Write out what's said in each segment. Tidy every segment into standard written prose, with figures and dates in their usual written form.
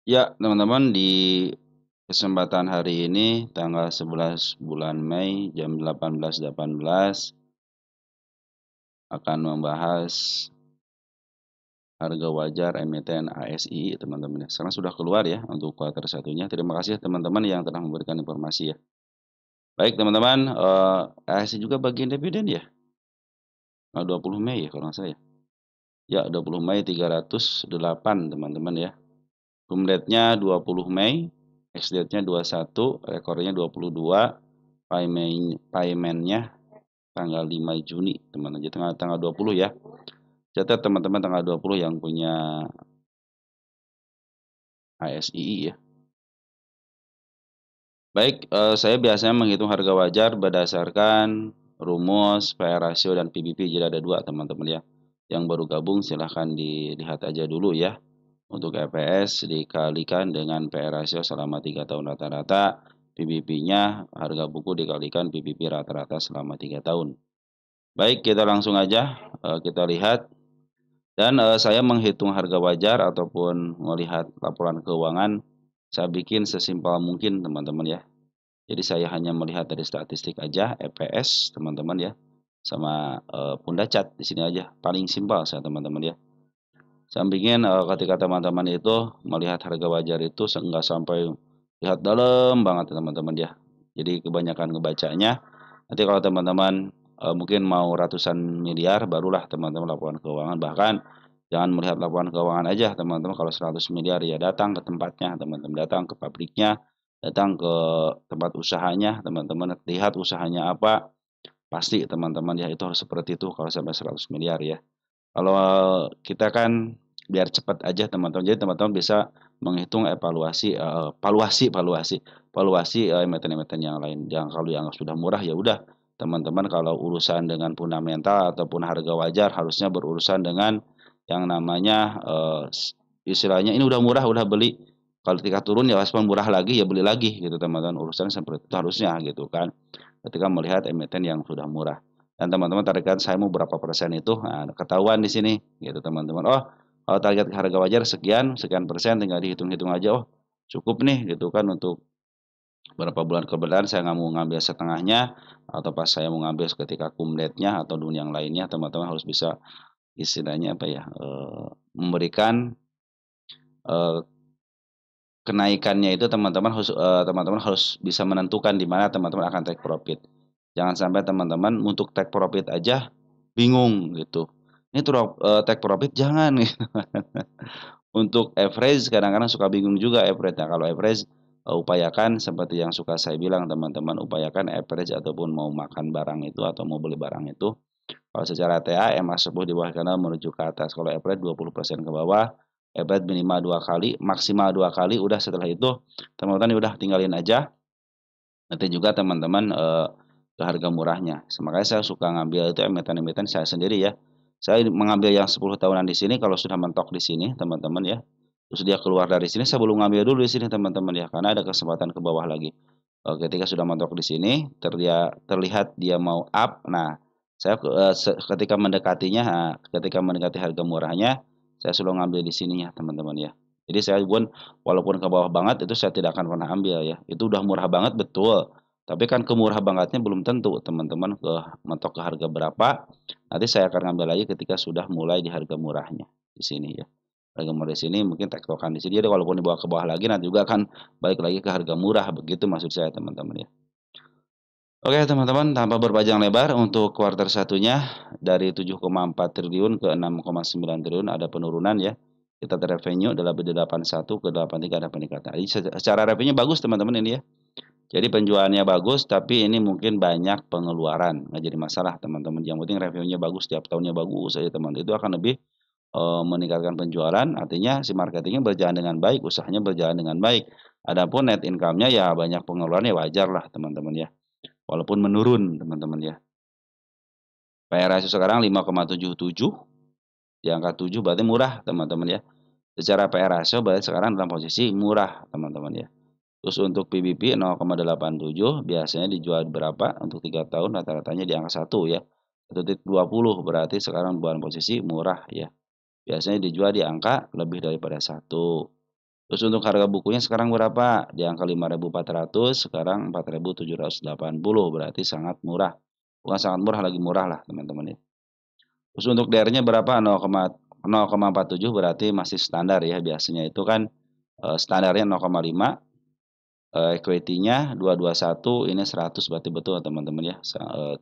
Ya, teman-teman, di kesempatan hari ini tanggal 11 bulan Mei jam 18.18 akan membahas harga wajar emiten ASI, teman-teman ya. Sekarang sudah keluar ya untuk kuartal satunya. Terima kasih teman-teman yang telah memberikan informasi ya. Baik teman-teman, ASI juga bagian dividen ya. 20 Mei ya kalau nggak salah ya. Ya, 20 Mei 308 teman-teman ya. Room rate-nya 20 Mei, ex date-nya 21, rekornya 22, payment-nya tanggal 5 Juni, teman-teman. Jadi tanggal 20 ya. Catat teman-teman tanggal 20 yang punya ASII ya. Baik, saya biasanya menghitung harga wajar berdasarkan rumus, PR ratio, dan PBP. Jadi ada dua teman-teman ya. Yang baru gabung silahkan dilihat aja dulu ya. Untuk EPS dikalikan dengan PR ratio selama 3 tahun rata-rata, PBP-nya harga buku dikalikan PBP rata-rata selama 3 tahun. Baik, kita langsung aja kita lihat. Dan saya menghitung harga wajar ataupun melihat laporan keuangan, saya bikin sesimpel mungkin teman-teman ya. Jadi saya hanya melihat dari statistik aja, EPS teman-teman ya, sama Pundacat di sini aja. Paling simpel saya teman-teman ya. Saya bikin ketika teman-teman itu melihat harga wajar itu nggak sampai lihat dalam banget teman-teman ya. Jadi kebanyakan ngebacanya. Nanti kalau teman-teman mungkin mau ratusan miliar, barulah teman-teman laporan keuangan. Bahkan jangan melihat laporan keuangan aja teman-teman. Kalau 100 miliar ya datang ke tempatnya teman-teman, datang ke pabriknya, datang ke tempat usahanya teman-teman. Lihat usahanya apa, pasti teman-teman ya itu harus seperti itu kalau sampai 100 miliar ya. Kalau kita kan biar cepat aja teman-teman. Jadi teman-teman bisa menghitung evaluasi, valuasi emiten-emiten yang lain. Jangan kalau yang sudah murah ya udah teman-teman, kalau urusan dengan fundamental ataupun harga wajar harusnya berurusan dengan yang namanya istilahnya ini udah murah udah beli. Kalau ketika turun ya respon murah lagi ya beli lagi gitu teman-teman. Urusan seperti itu harusnya gitu kan. Ketika melihat emiten yang sudah murah. Dan teman-teman targetkan saya mau berapa persen itu, nah, ketahuan di sini gitu teman-teman. Oh, kalau target harga wajar sekian, sekian persen tinggal dihitung-hitung aja. Oh, cukup nih gitu kan untuk berapa bulan ke depan. Saya nggak mau ngambil setengahnya atau pas saya mau ngambil ketika kumletnya atau dunia yang lainnya, teman-teman harus bisa istilahnya apa ya, memberikan eh, kenaikannya itu teman-teman harus bisa menentukan di mana teman-teman akan take profit. Jangan sampai teman-teman untuk take profit aja bingung gitu. Ini take profit jangan gitu. Untuk average kadang-kadang suka bingung juga average. Nah, kalau average upayakan seperti yang suka saya bilang teman-teman, upayakan average ataupun mau makan barang itu atau mau beli barang itu kalau secara TA MA 10 di bawah kanan menuju ke atas. Kalau average 20% ke bawah, average minimal 2 kali, maksimal 2 kali, udah setelah itu teman-teman udah tinggalin aja. Nanti juga teman-teman ke harga murahnya. Makanya saya suka ngambil itu emiten-emiten saya sendiri ya. Saya mengambil yang 10 tahunan di sini kalau sudah mentok di sini teman-teman ya. Terus dia keluar dari sini saya belum ngambil dulu di sini teman-teman ya karena ada kesempatan ke bawah lagi. Ketika sudah mentok di sini terlihat dia mau up. Nah, saya ketika mendekatinya, nah, ketika mendekati harga murahnya, saya selalu ngambil di sini ya teman-teman ya. Jadi saya pun walaupun ke bawah banget itu saya tidak akan pernah ambil ya. Itu udah murah banget betul. Tapi kan kemurah bangetnya belum tentu teman-teman mentok ke harga berapa. Nanti saya akan ngambil lagi ketika sudah mulai di harga murahnya di sini ya. Harga murah di sini mungkin tektokan di sini. Jadi walaupun dibawa ke bawah lagi nanti juga akan balik lagi ke harga murah begitu maksud saya teman-teman ya. Oke teman-teman, tanpa berpanjang lebar untuk kuartal satunya dari 7,4 triliun ke 6,9 triliun ada penurunan ya. Kita revenue dari 81 ke 83 ada peningkatan. Jadi secara revenue bagus teman-teman ini ya. Jadi penjualannya bagus tapi ini mungkin banyak pengeluaran. Nggak jadi masalah teman-teman. Yang penting revenue-nya bagus, tiap tahunnya bagus saja teman. Itu akan lebih meningkatkan penjualan, artinya si marketingnya berjalan dengan baik, usahanya berjalan dengan baik. Adapun net income-nya ya banyak pengeluaran ya wajar lah teman-teman ya. Walaupun menurun teman-teman ya. PR ratio sekarang 5,77, di angka 7 berarti murah teman-teman ya. Secara PR ratio berarti sekarang dalam posisi murah teman-teman ya. Terus untuk PBB 0,87 biasanya dijual berapa untuk 3 tahun rata-ratanya di angka 1 ya. 1,20 berarti sekarang dalam posisi murah ya. Biasanya dijual di angka lebih daripada 1. Terus untuk harga bukunya sekarang berapa? Di angka 5.400, sekarang 4.780, berarti sangat murah. Bukan sangat murah, lagi murah lah teman-teman ya. Terus untuk DR-nya berapa? 0,47, berarti masih standar ya. Biasanya itu kan standarnya 0,5, equity-nya 221, ini 100, berarti betul teman-teman ya.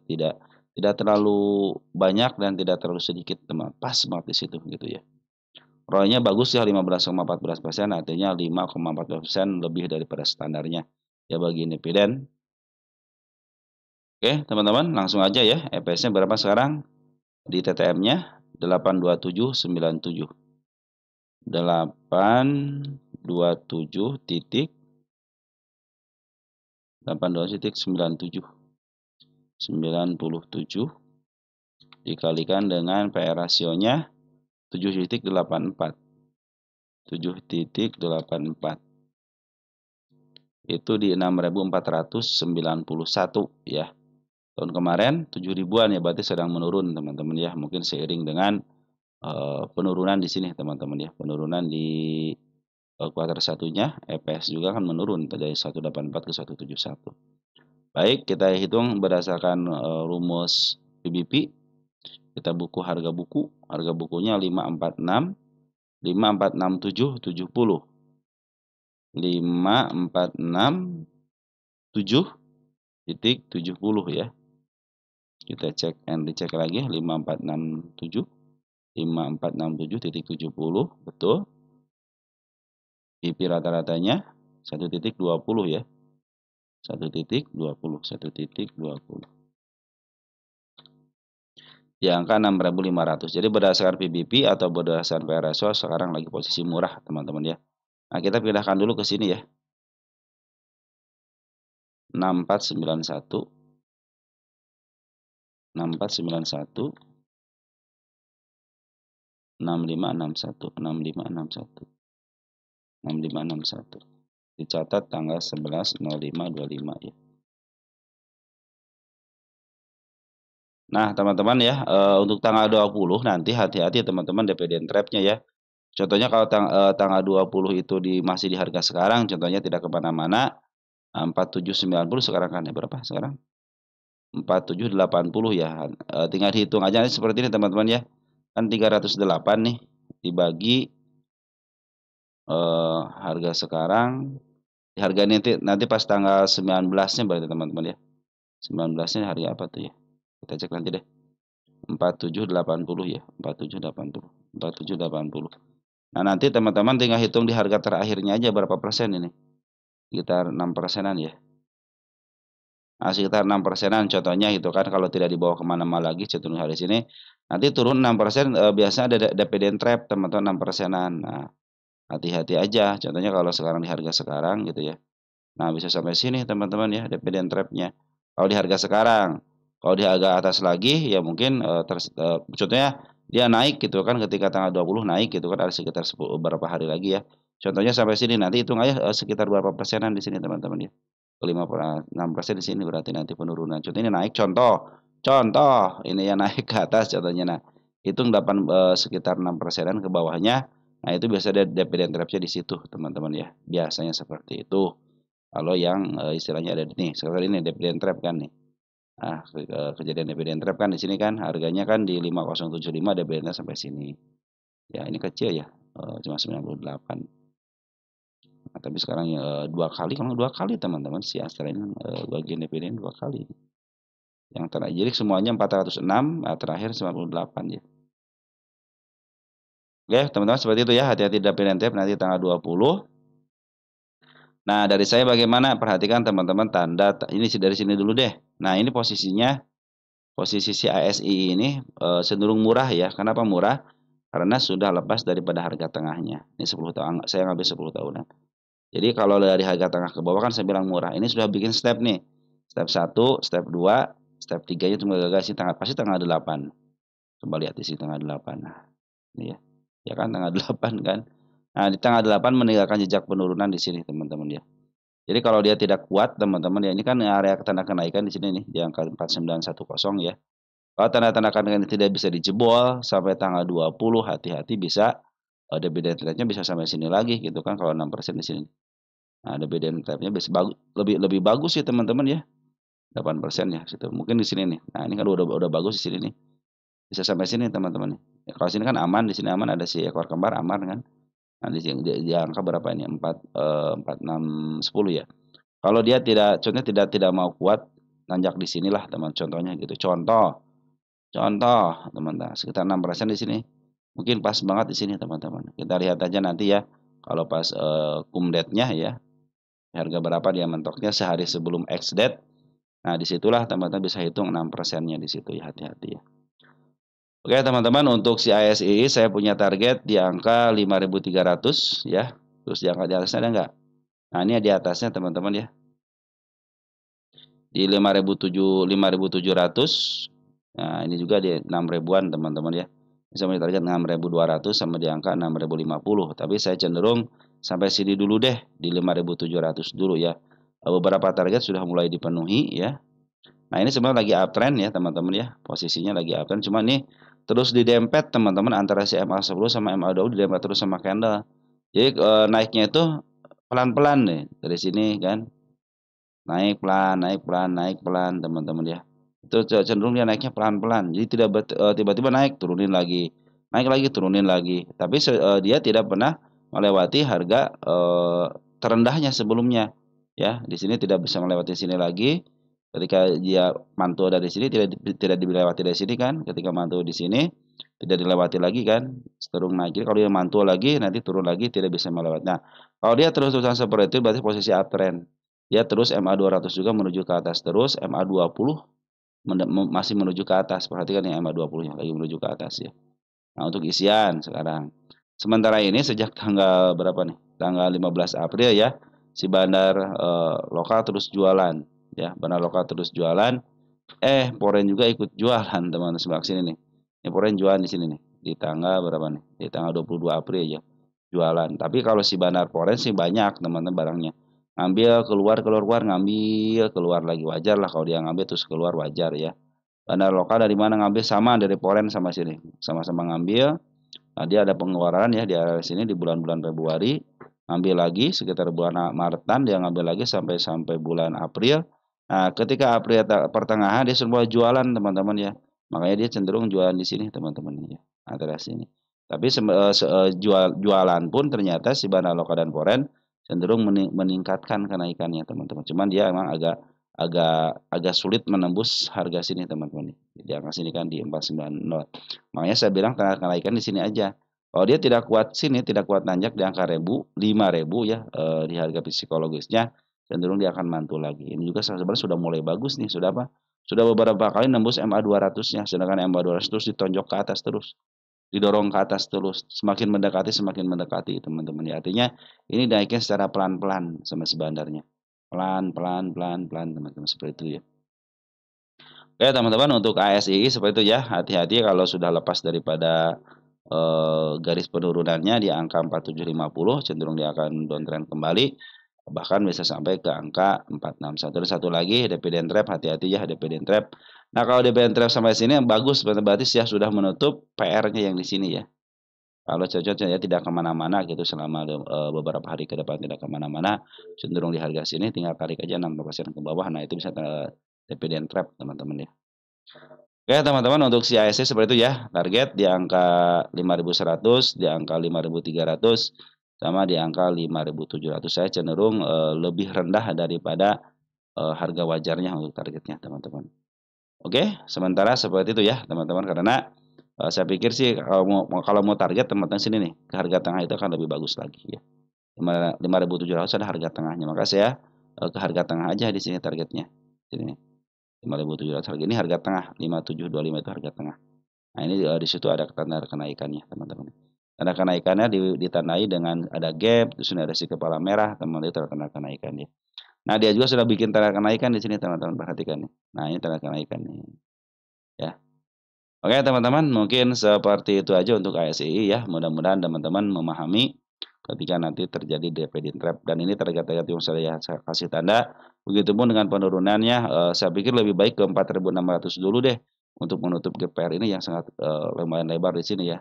Tidak tidak terlalu banyak dan tidak terlalu sedikit, teman. Pas banget di situ gitu ya. ROE-nya bagus ya, 15,14%, artinya 5,14% lebih daripada standarnya ya bagi dividen. Oke teman-teman, langsung aja ya. EPS-nya berapa sekarang? Di TTM-nya 82797. 827 titik 97 dikalikan dengan PR rasionya 7,84. 7,84 itu di 6.491 ya. Tahun kemarin 7 ribuan ya, berarti sedang menurun teman-teman ya. Mungkin seiring dengan penurunan di sini teman-teman ya. Penurunan di kuartal satunya, EPS juga kan menurun dari 184 ke 171. Baik, kita hitung berdasarkan rumus PBP. Kita buku harga buku. Harga bukunya 546, 5467, 70. 5467.70 ya. Kita cek and dicek lagi 5467 5467.70, betul. IP rata-ratanya 1.20 ya. 1.20. Di angka 6.500. Jadi berdasarkan PBP atau berdasarkan PR ratio sekarang lagi posisi murah teman-teman ya. Nah, kita pindahkan dulu ke sini ya. 6491 6561 6561 dicatat tanggal 11.05.25 ya. Nah teman-teman ya, untuk tanggal 20 nanti hati-hati teman-teman dividend trap-nya ya. Contohnya kalau tanggal 20 itu masih di harga sekarang, contohnya tidak kemana-mana, 4790 sekarang kan ya, berapa sekarang? 4780 ya. Tinggal dihitung aja seperti ini teman-teman ya. Kan 308 nih dibagi harga sekarang, harga nanti pas tanggal 19-nya berarti teman-teman ya. 19-nya hari apa tuh ya? Kita cek nanti deh. 4780 ya, 4780. Nah, nanti teman-teman tinggal hitung di harga terakhirnya aja berapa persen ini. Sekitar 6%-an ya. Nah, sekitar 6%-an contohnya itu kan, kalau tidak dibawa kemana-mana lagi, cenderung hari sini. Nanti turun 6%, biasanya ada dividend trap teman-teman 6%-an. Nah, hati-hati aja. Contohnya kalau sekarang di harga sekarang gitu ya. Nah, bisa sampai sini teman-teman ya dividend trap-nya. Kalau di harga sekarang, kalau di harga atas lagi ya mungkin contohnya dia naik gitu kan, ketika tanggal 20 naik gitu kan, ada sekitar beberapa hari lagi ya. Contohnya sampai sini, nanti hitung aja sekitar berapa persenan di sini teman-teman ya. 6% di sini berarti nanti penurunan. Contoh ini naik, contoh ini yang naik ke atas contohnya. Nah, hitung sekitar 6%-an ke bawahnya. Nah, itu biasa ada dividend trap-nya di situ teman-teman ya. Biasanya seperti itu. Kalau yang istilahnya ada nih, sekarang ini dividend trap kan nih. Nah, kejadian dividend trap kan di sini kan harganya kan di 5075, dividendnya sampai sini. Ya, ini kecil ya. Cuma 98. Nah, tapi sekarang ya 2 kali teman-teman si Astra ini bagian dividen 2 kali. Yang terakhir jadi semuanya 406, terakhir 98 ya. Oke, teman-teman seperti itu ya. Hati-hati dividend trap nanti tanggal 20. Nah, dari saya bagaimana? Perhatikan teman-teman tanda ini dari sini dulu deh. Nah, ini posisinya, posisi si ASI ini cenderung murah ya. Kenapa murah? Karena sudah lepas daripada harga tengahnya. Ini 10 tahun, saya ngambil 10 tahunan. Jadi kalau dari harga tengah ke bawah kan saya bilang murah. Ini sudah bikin step nih. Step 1, step 2, step 3-nya cuma gagal sih pasti tanggal 8. Coba lihat di sini tanggal 8. Nah, ini ya. Ya kan tanggal 8 kan. Nah, di tanggal 8 meninggalkan jejak penurunan di sini teman-teman ya. Jadi kalau dia tidak kuat teman-teman ya, ini kan area tanda kenaikan di sini nih di angka 4910 ya. Kalau tanda-tanda kenaikan tidak bisa dijebol sampai tanggal 20, hati-hati bisa dividend trap-nya bisa sampai sini lagi gitu kan kalau 6% di sini. Nah, dividend trap-nya bisa lebih bagus sih teman-teman ya. 8% ya situ. Mungkin di sini nih. Nah, ini kan udah bagus di sini nih. Bisa sampai sini teman-teman nih. Ya, kalau sini kan aman, di sini aman ada si ekor kembar aman kan. Nah, di angka berapa ini? 4 6 10 ya. Kalau dia contohnya tidak mau kuat nanjak di sinilah teman contohnya gitu. Contoh teman-teman sekitar 6% di sini. Mungkin pas banget di sini teman-teman. Kita lihat aja nanti ya. Kalau pas kumdate-nya ya. Harga berapa dia mentoknya sehari sebelum X date. Nah, disitulah teman-teman bisa hitung 6%-nya di situ ya, hati-hati ya. Oke, teman-teman, untuk si ASI saya punya target di angka 5.300 ya. Terus di angka di atasnya ada enggak? Nah, ini di atasnya teman-teman ya. Di 5.700. Nah, ini juga di 6 ribuan teman-teman ya. Bisa punya target 6.200 sama di angka 6.050. Tapi saya cenderung sampai sini dulu deh di 5.700 dulu ya. Beberapa target sudah mulai dipenuhi ya. Nah, ini sebenarnya lagi uptrend ya teman-teman ya. Posisinya lagi uptrend, cuma ini terus didempet teman-teman antara si MA10 sama MA20 didempet terus sama candle. Jadi naiknya itu pelan-pelan nih dari sini kan. Naik pelan, naik pelan, naik pelan teman-teman ya. Itu cenderung dia naiknya pelan-pelan. Jadi tidak tiba-tiba naik turunin lagi. Naik lagi turunin lagi. Tapi dia tidak pernah melewati harga terendahnya sebelumnya. Ya, di sini tidak bisa melewati sini lagi. Ketika dia mantul dari sini tidak dilewati dari sini kan. Ketika mantul di sini tidak dilewati lagi kan. Cenderung naik. Jadi kalau dia mantul lagi nanti turun lagi tidak bisa melewati. Nah, kalau dia terus-terusan seperti itu berarti posisi uptrend. Dia terus MA200 juga menuju ke atas terus, MA20 masih menuju ke atas. Perhatikan ya MA20-nya lagi menuju ke atas ya. Nah, untuk isian sekarang. Sementara ini sejak tanggal berapa nih? Tanggal 15 April ya, si bandar lokal terus jualan ya. Bandar lokal terus jualan. Foreign juga ikut jualan teman-teman sebelah sini nih. Ini foreign jualan di sini nih. Di tanggal berapa nih? Di tanggal 22 April ya. Jualan. Tapi kalau si bandar foreign sih banyak teman-teman barangnya. Ngambil keluar ngambil keluar lagi wajar lah kalau dia ngambil terus keluar wajar ya. Bandar lokal dari mana ngambil sama dari foreign sama sini. Sama-sama ngambil. Nah, dia ada pengeluaran ya di area sini di bulan-bulan Februari, ngambil lagi sekitar bulan Maretan dia ngambil lagi sampai bulan April. Nah, ketika April pertengahan dia semua jualan teman-teman ya. Makanya dia cenderung jualan di sini teman-teman ya, antara sini. Tapi jualan pun ternyata si Bandar Lokal dan Foreign cenderung meningkatkan kenaikannya teman-teman. Cuman dia emang agak sulit menembus harga sini teman-teman. Di angka sini kan di 490. Makanya saya bilang kenaikan di sini aja. Kalau dia tidak kuat sini, tidak kuat nanjak di angka 5.000 ya di harga psikologisnya, cenderung dia akan mantul lagi. Ini juga sebenarnya sudah mulai bagus nih, sudah apa? Sudah beberapa kali nembus MA200-nya, sedangkan MA200 terus ditonjok ke atas terus, didorong ke atas terus, semakin mendekati teman-teman ya. Artinya ini naiknya secara pelan-pelan sama si bandarnya. Pelan-pelan teman-teman seperti itu ya. Oke teman-teman untuk ASI seperti itu ya. Hati-hati kalau sudah lepas daripada garis penurunannya di angka 4750 cenderung dia akan downtrend kembali. Bahkan bisa sampai ke angka 461. Dan satu lagi dividend trap, hati-hati ya dividend trap. Nah kalau dividend trap sampai sini bagus berarti ya sudah menutup PR-nya yang di sini ya. Kalau cocoknya ya tidak kemana-mana gitu selama beberapa hari ke depan tidak kemana-mana, cenderung di harga sini tinggal tarik aja 6% ke bawah. Nah itu bisa dividend trap teman-teman ya. Oke teman-teman untuk si CIC seperti itu ya. Target di angka 5.100, di angka 5.300, sama di angka 5.700. Saya cenderung lebih rendah daripada harga wajarnya untuk targetnya teman-teman. Oke, sementara seperti itu ya teman-teman. Karena saya pikir sih kalau mau target teman-teman sini nih, ke harga tengah itu akan lebih bagus lagi ya. 5.700 ada harga tengahnya. Maka saya ke harga tengah aja di sini targetnya. Sini nih. 5.700 harga ini harga tengah, 5.725 itu harga tengah. Nah, ini di situ ada tanda kenaikannya, teman-teman. Tanda kenaikannya ditandai dengan ada gap, terus ada si kepala merah, teman-teman itu tanda kenaikannya. Nah, dia juga sudah bikin tanda kenaikan di sini, teman-teman perhatikan nih. Nah, ini tanda kenaikan nih. Ya. Oke, teman-teman, mungkin seperti itu aja untuk ASI ya. Mudah-mudahan teman-teman memahami ketika nanti terjadi dividend trap, dan ini target-target yang saya kasih tanda. Begitupun dengan penurunannya, saya pikir lebih baik ke 4.600 dulu deh untuk menutup gap PR ini yang sangat lumayan lebar di sini ya.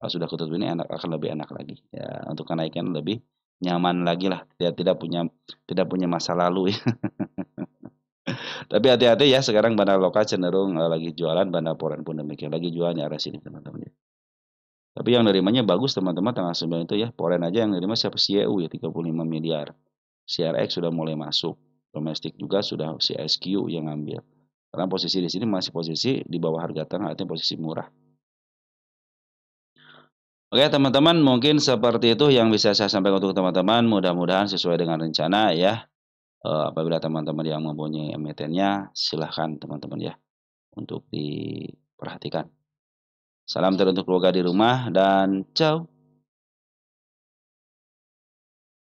Kalau sudah ketutup ini akan lebih enak lagi. Ya, untuk kenaikan lebih nyaman lagi lah. Tidak punya masa lalu ya. Tapi hati-hati ya, sekarang bandar lokal cenderung lagi jualan, bandar foreign pun demikian lagi jualnya arah sini teman-teman ya. Tapi yang nerimanya bagus teman-teman tanggal 9 itu ya. Foreign aja yang nerima siapa, CEU ya 35 miliar. CRX sudah mulai masuk. Domestik juga sudah CSQ yang ngambil. Karena posisi di sini masih posisi di bawah harga tengah, artinya posisi murah. Oke teman-teman, mungkin seperti itu yang bisa saya sampaikan untuk teman-teman. Mudah-mudahan sesuai dengan rencana ya. Apabila teman-teman yang mempunyai emitennya, silahkan teman-teman ya untuk diperhatikan. Salam teruntuk keluarga di rumah dan ciao.